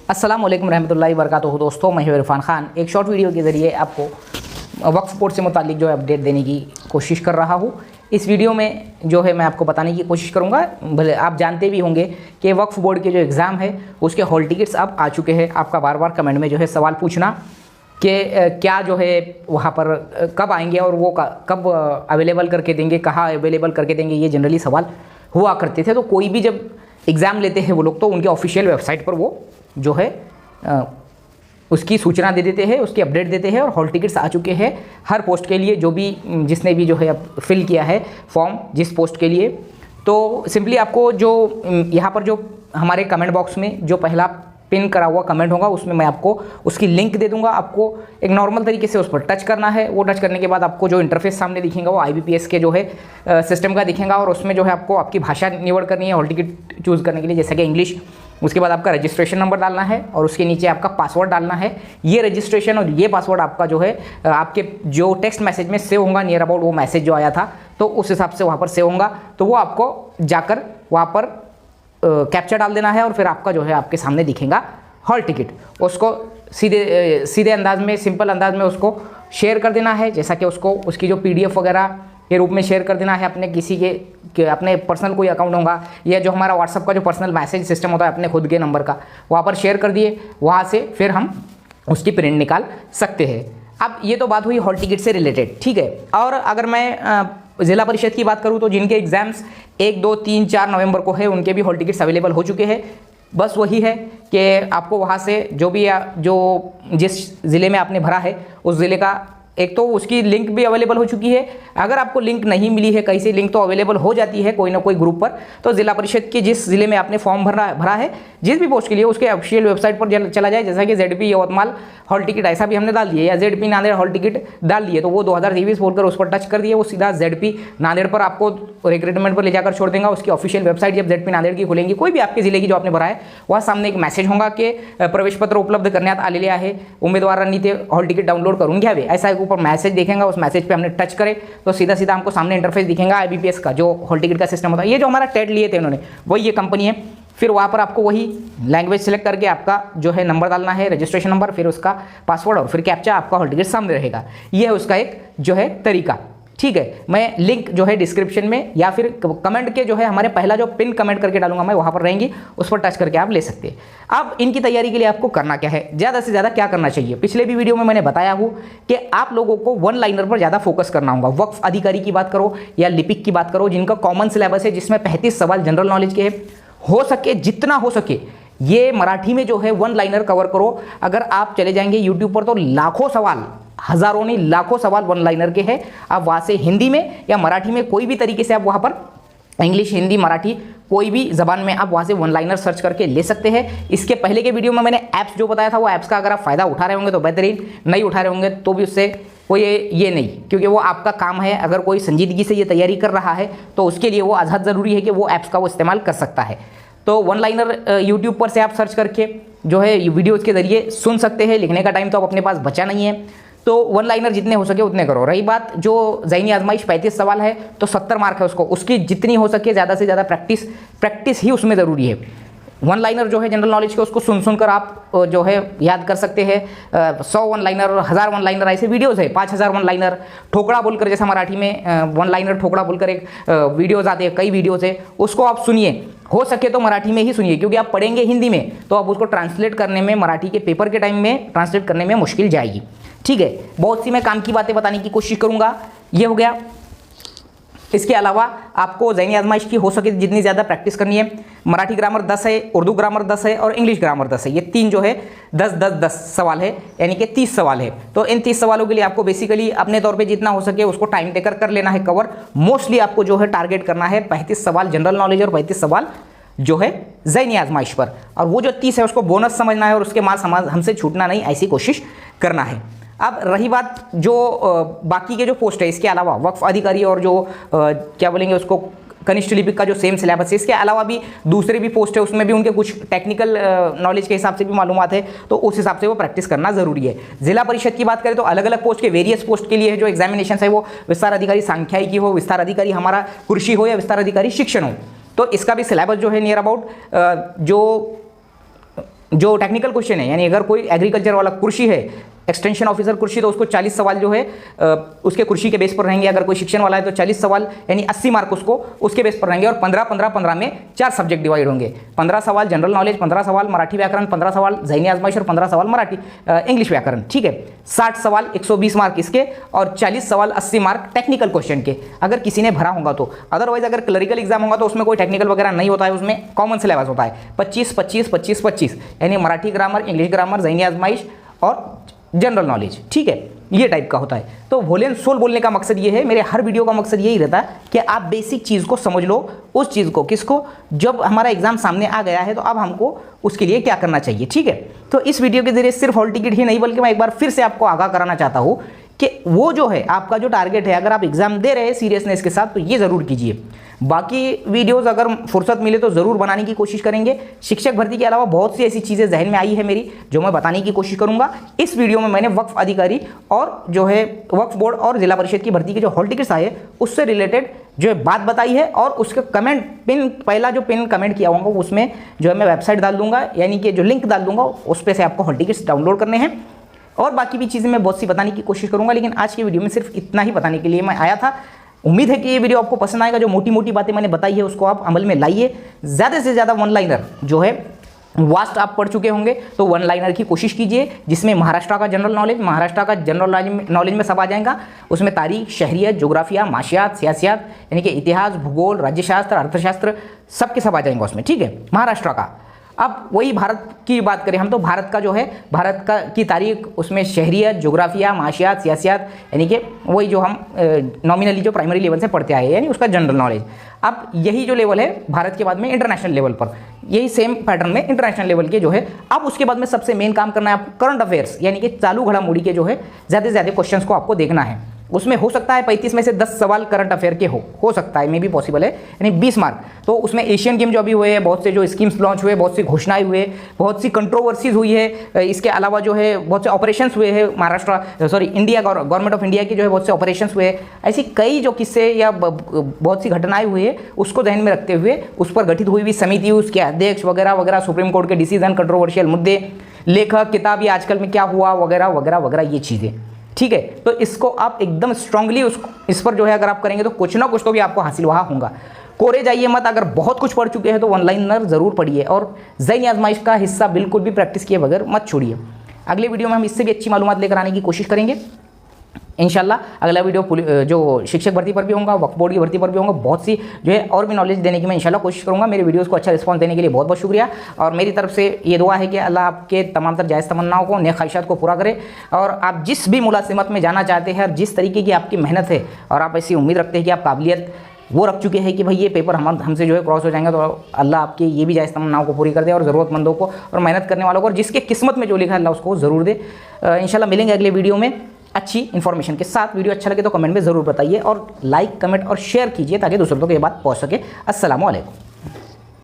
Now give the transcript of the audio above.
अस्सलाम वालेकुम रहमतुल्लाहि व बरकातुहू। दोस्तों, मैं हूं इरफान खान। एक शॉर्ट वीडियो के ज़रिए आपको वक्फ बोर्ड से मुतालिक जो है अपडेट देने की कोशिश कर रहा हूं। इस वीडियो में जो है मैं आपको बताने की कोशिश करूंगा, भले आप जानते भी होंगे कि वक्फ बोर्ड के जो एग्ज़ाम है उसके हॉल टिकट्स अब आ चुके हैं। आपका बार बार कमेंट में जो है सवाल पूछना कि क्या जो है वहाँ पर कब आएंगे और वो कब अवेलेबल करके देंगे, कहाँ अवेलेबल करके देंगे, ये जनरली सवाल हुआ करते थे। तो कोई भी जब एग्ज़ाम लेते हैं वो लोग तो उनके ऑफिशियल वेबसाइट पर वो जो है उसकी सूचना दे देते हैं, उसकी अपडेट देते हैं और हॉल टिकट्स आ चुके हैं हर पोस्ट के लिए, जो भी जिसने भी जो है फिल किया है फॉर्म जिस पोस्ट के लिए। तो सिंपली आपको जो यहाँ पर जो हमारे कमेंट बॉक्स में जो पहला पिन करा हुआ कमेंट होगा उसमें मैं आपको उसकी लिंक दे दूंगा। आपको एक नॉर्मल तरीके से उस पर टच करना है। वो टच करने के बाद आपको जो इंटरफेस सामने दिखेगा वो IBPS के जो है सिस्टम का दिखेगा और उसमें जो है आपको आपकी भाषा निवड़ करनी है हॉल टिकट चूज़ करने के लिए, जैसे कि इंग्लिश। उसके बाद आपका रजिस्ट्रेशन नंबर डालना है और उसके नीचे आपका पासवर्ड डालना है। ये रजिस्ट्रेशन और ये पासवर्ड आपका जो है आपके जो टेक्स्ट मैसेज में सेव होगा, नियर अबाउट वो मैसेज जो आया था तो उस हिसाब से वहाँ पर सेव होगा। तो वो आपको जाकर वहाँ पर कैप्चा डाल देना है और फिर आपका जो है आपके सामने दिखेगा हॉल टिकट। उसको सीधे अंदाज में, सिंपल अंदाज में उसको शेयर कर देना है, जैसा कि उसको उसकी जो PDF वगैरह के रूप में शेयर कर देना है अपने किसी के अपने पर्सनल कोई अकाउंट होगा या जो हमारा व्हाट्सअप का जो पर्सनल मैसेज सिस्टम होता है अपने खुद के नंबर का, वहाँ पर शेयर कर दिए। वहाँ से फिर हम उसकी प्रिंट निकाल सकते हैं। अब ये तो बात हुई हॉल टिकट से रिलेटेड, ठीक है। और अगर मैं ज़िला परिषद की बात करूँ तो जिनके एग्ज़ाम्स 1, 2, 3, 4 नवंबर को है उनके भी हॉल टिकट्स अवेलेबल हो चुके हैं। बस वही है कि आपको वहाँ से जो भी जो जिस ज़िले में आपने भरा है उस ज़िले का एक तो उसकी लिंक भी अवेलेबल हो चुकी है। अगर आपको लिंक नहीं मिली है कहीं से, लिंक तो अवेलेबल हो जाती है कोई ना कोई ग्रुप पर। तो ज़िला परिषद के जिस ज़िले में आपने फॉर्म भरा है जिस भी पोस्ट के लिए, उसके ऑफिशियल वेबसाइट पर चला जाए, जैसा कि ZP यवतमाल हॉल टिकट ऐसा भी हमने डाल दिए या ZP नांदेड़ हॉल टिकट डाल दिए तो वो 2023 बोलकर उस पर टच कर दिए, वो सीधा ZP नांदेड़ पर आपको रिक्रूटमेंट पर ले जाकर छोड़ देगा। उसकी ऑफिशियल वेबसाइट जब ZP नांदेड़ की खुलेंगी, कोई भी आपके ज़िले की जो आपने भरा है, वहाँ सामने एक मैसेज होगा कि प्रवेश पत्र उपलब्ध करण्यात आलेले आहे, उमेदवारांनी ते हॉल टिकट डाउनलोड करून घ्यावे, ऐसा एक ऊपर मैसेज देखेंगे। उस मैसेज पे हमने टच करे तो सीधा सीधा हमको सामने इंटरफेस दिखेगा IBPS का, जो हॉल टिकट का सिस्टम होता है। ये जो हमारा टेट लिए थे उन्होंने, वही ये कंपनी है। फिर वहाँ पर आपको वही लैंग्वेज सेलेक्ट करके आपका जो है नंबर डालना है, रजिस्ट्रेशन नंबर, फिर उसका पासवर्ड और फिर कैप्चा, आपका हॉल टिकट सामने रहेगा। ये है उसका एक जो है तरीका, ठीक है। मैं लिंक जो है डिस्क्रिप्शन में या फिर कमेंट के जो है हमारे पहला जो पिन कमेंट करके डालूंगा मैं, वहाँ पर रहेंगी, उस पर टच करके आप ले सकते हैं। अब इनकी तैयारी के लिए आपको करना क्या है, ज़्यादा से ज़्यादा क्या करना चाहिए। पिछले भी वीडियो में मैंने बताया हूँ कि आप लोगों को वन लाइनर पर ज़्यादा फोकस करना होगा। वक्फ अधिकारी की बात करो या लिपिक की बात करो, जिनका कॉमन सिलेबस है जिसमें 35 सवाल जनरल नॉलेज के हैं, हो सके जितना हो सके ये मराठी में जो है वन लाइनर कवर करो। अगर आप चले जाएंगे यूट्यूब पर तो लाखों सवाल, हजारों नहीं लाखों सवाल वन लाइनर के हैं। आप वहाँ से हिंदी में या मराठी में कोई भी तरीके से आप वहाँ पर इंग्लिश, हिंदी, मराठी कोई भी जबान में आप वहाँ से वन लाइनर सर्च करके ले सकते हैं। इसके पहले के वीडियो में मैंने ऐप्स जो बताया था वो ऐप्स का अगर आप फ़ायदा उठा रहे होंगे तो बेहतरीन, नहीं उठा रहे होंगे तो भी उससे कोई ये नहीं, क्योंकि वो आपका काम है। अगर कोई संजीदगी से ये तैयारी कर रहा है तो उसके लिए वो आज़ाद ज़रूरी है कि वो ऐप्स का वो इस्तेमाल कर सकता है। तो वन लाइनर यूट्यूब पर से आप सर्च करके जो है वीडियोज़ के ज़रिए सुन सकते हैं। लिखने का टाइम तो अब अपने पास बचा नहीं है, तो वन लाइनर जितने हो सके उतने करो। रही बात जो ज़हनी आजमाइश 35 सवाल है तो 70 मार्क है उसको, उसकी जितनी हो सके ज़्यादा से ज़्यादा प्रैक्टिस ही उसमें ज़रूरी है। वन लाइनर जो है जनरल नॉलेज के, उसको सुन कर आप जो है याद कर सकते हैं। 100 वन लाइनर, 1000 वन लाइनर ऐसे वीडियोज़ है, 5000 वन लाइनर, ठोकड़ा बोलकर, जैसा मराठी में वन लाइनर ठोकड़ा बोलकर एक वीडियोज़ आते हैं, कई वीडियोज़ है, उसको आप सुनिए। हो सके तो मराठी में ही सुनिए, क्योंकि आप पढ़ेंगे हिंदी में तो आप उसको ट्रांसलेट करने में, मराठी के पेपर के टाइम में ट्रांसलेट करने में मुश्किल जाएगी, ठीक है। बहुत सी मैं काम की बातें बताने की कोशिश करूँगा। ये हो गया। इसके अलावा आपको ज़हनी आजमाइश की हो सके जितनी ज़्यादा प्रैक्टिस करनी है। मराठी ग्रामर 10 है, उर्दू ग्रामर 10 है और इंग्लिश ग्रामर 10 है। ये तीन जो है 10-10-10 सवाल है, यानी कि 30 सवाल है। तो इन 30 सवालों के लिए आपको बेसिकली अपने तौर पे जितना हो सके उसको टाइम टेकर कर लेना है कवर। मोस्टली आपको जो है टारगेट करना है 35 सवाल जनरल नॉलेज और 35 सवाल जो है ज़हनी आजमाइश पर, और वो जो 30 है उसको बोनस समझना है और उसके मार्क्स हमसे छूटना नहीं, ऐसी कोशिश करना है। अब रही बात जो बाकी के जो पोस्ट है, इसके अलावा वक्फ अधिकारी और जो क्या बोलेंगे उसको कनिष्ठ लिपिक का जो सेम सिलेबस है, इसके अलावा भी दूसरे भी पोस्ट है, उसमें भी उनके कुछ टेक्निकल नॉलेज के हिसाब से भी मालूमात है, तो उस हिसाब से वो प्रैक्टिस करना जरूरी है। जिला परिषद की बात करें तो अलग अलग पोस्ट के वेरियस पोस्ट के लिए जो एग्जामिनेशन है वो विस्तार अधिकारी सांख्यिकी हो, विस्तार अधिकारी हमारा कृषि हो या विस्तार अधिकारी शिक्षण हो, तो इसका भी सिलेबस जो है नियर अबाउट जो जो टेक्निकल क्वेश्चन है, यानी अगर कोई एग्रीकल्चर वाला कृषि है, एक्सटेंशन ऑफिसर कृषि, तो उसको 40 सवाल जो है उसके कृषि के बेस पर रहेंगे। अगर कोई शिक्षण वाला है तो 40 सवाल यानी 80 मार्क उसको उसके बेस पर रहेंगे। और 15-15-15 में 4 सब्जेक्ट डिवाइड होंगे। 15 सवाल जनरल नॉलेज, 15 सवाल मराठी व्याकरण, 15 सवाल ज़हनी आजमाइश और 15 सवाल मराठी इंग्लिश व्याकरण। ठीक है, 60 सवाल 120 मार्क इसके और 40 सवाल 80 मार्क टेक्निकल क्वेश्चन के, अगर किसी ने भरा होगा तो। अदरवाइज अगर क्लरिकल एग्जाम होगा तो उसमें कोई टेक्निकल वगैरह नहीं होता है, उसमें कॉमन सिलेबस होता है 25-25-25-25, यानी मराठी ग्रामर, इंग्लिश ग्रामर, ज़हनी आजमाइश और जनरल नॉलेज। ठीक है, ये टाइप का होता है। तो वोले एंड सोल बोलने का मकसद ये है, मेरे हर वीडियो का मकसद यही रहता है कि आप बेसिक चीज़ को समझ लो, उस चीज़ को किसको, जब हमारा एग्जाम सामने आ गया है तो अब हमको उसके लिए क्या करना चाहिए। ठीक है, तो इस वीडियो के जरिए सिर्फ हॉल टिकट ही नहीं बल्कि मैं एक बार फिर से आपको आगाह कराना चाहता हूँ कि वो जो है आपका जो टारगेट है, अगर आप एग्जाम दे रहे हैं सीरियसनेस के साथ तो ये ज़रूर कीजिए। बाकी वीडियोस अगर फुर्सत मिले तो ज़रूर बनाने की कोशिश करेंगे। शिक्षक भर्ती के अलावा बहुत सी ऐसी चीज़ें जहन में आई है मेरी जो मैं बताने की कोशिश करूंगा। इस वीडियो में मैंने वक्फ अधिकारी और जो है वक्फ बोर्ड और जिला परिषद की भर्ती के जो हॉल टिकट्स आए उससे रिलेटेड जो है बात बताई है। और उसके कमेंट पिन, पहला जो पिन कमेंट किया होगा उसमें जो है मैं वेबसाइट डाल दूंगा, यानी कि जो लिंक डाल दूंगा उस पर से आपको हॉल टिकट्स डाउनलोड करने हैं। और बाकी भी चीज़ें मैं बहुत सी बताने की कोशिश करूंगा, लेकिन आज की वीडियो में सिर्फ इतना ही बताने के लिए मैं आया था। उम्मीद है कि ये वीडियो आपको पसंद आएगा। जो मोटी मोटी बातें मैंने बताई है उसको आप अमल में लाइए। ज़्यादा से ज़्यादा वन लाइनर जो है वास्ट आप पढ़ चुके होंगे तो वन लाइनर की कोशिश कीजिए, जिसमें महाराष्ट्र का जनरल नॉलेज में सब आ जाएगा। उसमें तारीख, शहरियत, जोग्राफिया, माशियात, सियासियात यानी कि इतिहास, भूगोल, राज्यशास्त्र, अर्थशास्त्र सबके सब आ जाएंगे उसमें। ठीक है, महाराष्ट्र का। अब वही भारत की बात करें हम तो भारत का जो है भारत का की तारीख, उसमें शहरियत, जोग्राफिया, माशियात, सियासियात यानी कि वही जो हम नॉमिनली जो प्राइमरी लेवल से पढ़ते आए हैं, यानी उसका जनरल नॉलेज। अब यही जो लेवल है भारत के बाद में इंटरनेशनल लेवल पर, यही सेम पैटर्न में इंटरनेशनल लेवल के जो है अब उसके बाद में सबसे मेन काम करना है आपको करंट अफेयर्स, यानी कि चालू घड़ामोड़ी के जो है ज़्यादा से ज़्यादा क्वेश्चंस को आपको देखना है। उसमें हो सकता है 35 में से 10 सवाल करंट अफेयर के हो सकता है, मे भी पॉसिबल है, यानी 20 मार्क। तो उसमें एशियन गेम जो अभी हुए हैं, बहुत से जो स्कीम्स लॉन्च हुए, बहुत सी घोषणाएं हुए, बहुत सी कंट्रोवर्सीज हुई है। इसके अलावा जो है बहुत से ऑपरेशंस हुए हैं इंडिया गवर्नमेंट ऑफ इंडिया के जो है बहुत से ऑपरेशंस हुए। ऐसी कई जो किस्से या बहुत सी घटनाएं हुई है उसको ध्यान में रखते हुए उस पर गठित हुई समिति, उसके अध्यक्ष वगैरह वगैरह, सुप्रीम कोर्ट के डिसीजन, कंट्रोवर्शियल मुद्दे, लेखक, किताब, ये आजकल में क्या हुआ वगैरह वगैरह वगैरह, ये चीज़ें। ठीक है, तो इसको आप एकदम स्ट्रांगली इस पर जो है अगर आप करेंगे तो कुछ ना कुछ तो भी आपको हासिल वहाँ होगा। कोरे जाइए मत। अगर बहुत कुछ पढ़ चुके हैं तो वन लाइनर जरूर पढ़िए और ज़हनी आजमाइश का हिस्सा बिल्कुल भी प्रैक्टिस किए बगैर मत छोड़िए। अगले वीडियो में हम इससे भी अच्छी मालूमात लेकर आने की कोशिश करेंगे इंशाल्लाह। अगला वीडियो जो शिक्षक भर्ती पर भी होगा, वक्फ बोर्ड की भर्ती पर भी होगा, बहुत सी जो है और भी नॉलेज देने की मैं इंशाल्लाह कोशिश करूंगा। मेरे वीडियोस को अच्छा रिस्पांस देने के लिए बहुत बहुत शुक्रिया। और मेरी तरफ से ये दुआ है कि अल्लाह आपके तमाम तर जायज़ तमन्नाओं को, नेक ख्वाहिशात को पूरा करे। और आप जिस भी मुलाजिमत में जाना चाहते हैं और जिस तरीके की आपकी मेहनत है और आप ऐसी उम्मीद रखते हैं कि आप काबिलियत वो रख चुके हैं कि भाई ये पेपर हमसे जो है क्रॉस हो जाएंगे, तो अल्लाह आपके ये भी जायज़ तमन्नाओं को पूरी कर दे और ज़रूरतमंदों को और मेहनत करने वालों को और जिसके किस्मत में जो लिखा है अल्लाह उसको ज़रूर दे। इंशाल्लाह मिलेंगे अगले वीडियो में अच्छी इन्फॉर्मेशन के साथ। वीडियो अच्छा लगे तो कमेंट में ज़रूर बताइए और लाइक, कमेंट और शेयर कीजिए ताकि दूसरों तक ये बात पहुंच सके। अस्सलामु अलैकुम।